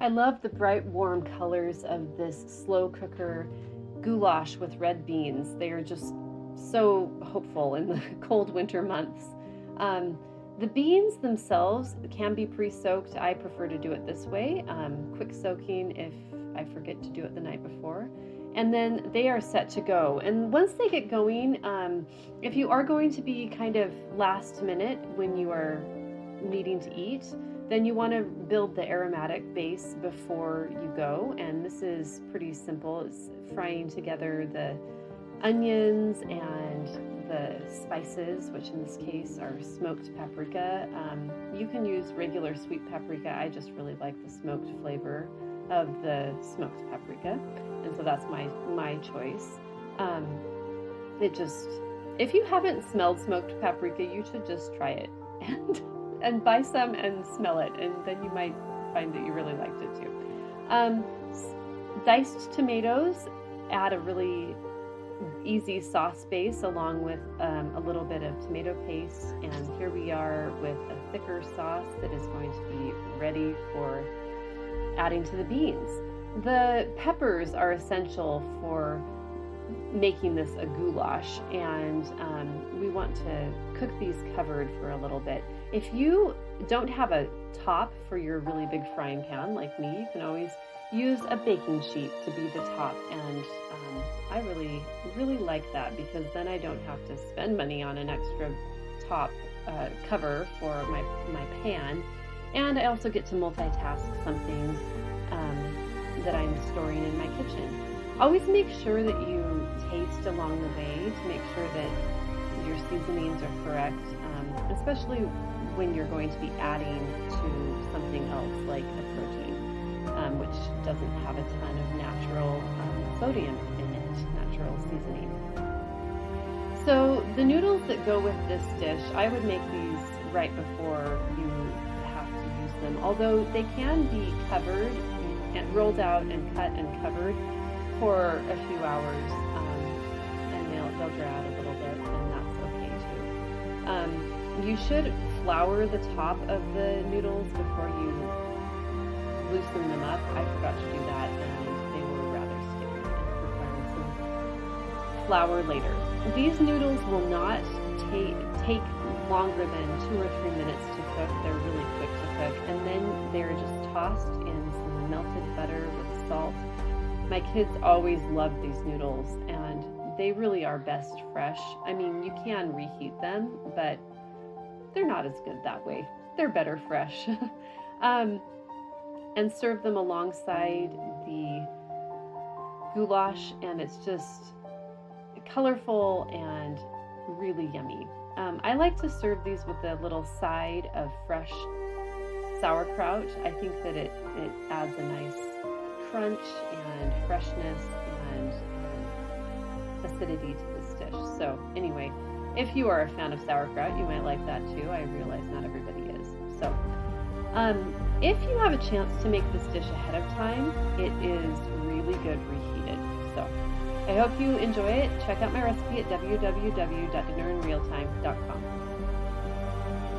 I love the bright, warm colors of this slow cooker goulash with red beans. They are just so hopeful in the cold winter months. Um, the beans themselves can be pre-soaked. I prefer to do it this way, quick soaking if I forget to do it the night before. And then they are set to go. And once they get going, if you are going to be kind of last minute when you are needing to eat, then you want to build the aromatic base before you go. And this is pretty simple. It's frying together the onions and the spices, which in this case are smoked paprika. You can use regular sweet paprika. I just really like the smoked flavor of the smoked paprika, and so that's my choice. If you haven't smelled smoked paprika, you should just try it and buy some and smell it, and then you might find that you really liked it too. Diced tomatoes add a really easy sauce base along with a little bit of tomato paste, and here we are with a thicker sauce that is going to be ready for adding to the beans. The peppers are essential for making this a goulash, and we want to cook these covered for a little bit. If you don't have a top for your really big frying pan like me, you can always use a baking sheet to be the top, and I really like that because then I don't have to spend money on an extra top cover for my pan, and I also get to multitask something that I'm storing in my kitchen. Always make sure that you taste along the way to make sure that your seasonings are correct, especially when you're going to be adding to something else like a protein, which doesn't have a ton of natural sodium in it, natural seasoning. So the noodles that go with this dish, I would make these right before you have to use them, although they can be covered and rolled out and cut and covered for a few hours, and they'll dry out a little bit, and that's okay too. You should flour the top of the noodles before you loosen them up. I forgot to do that, and they were rather sticky and required some flour later. These noodles will not take longer than 2 or 3 minutes to cook. They're really quick to cook, and then they're just tossed in some melted butter with salt. My kids always love these noodles, and they really are best fresh. I mean, you can reheat them, but they're not as good that way. They're better fresh. And serve them alongside the goulash, and it's just colorful and really yummy. I like to serve these with a little side of fresh sauerkraut. I think that it adds a nice crunch and freshness and acidity to this dish. So anyway, if you are a fan of sauerkraut, you might like that too. I realize not everybody is. So if you have a chance to make this dish ahead of time, it is really good reheated. So I hope you enjoy it. Check out my recipe at www.dinnerinrealtime.com.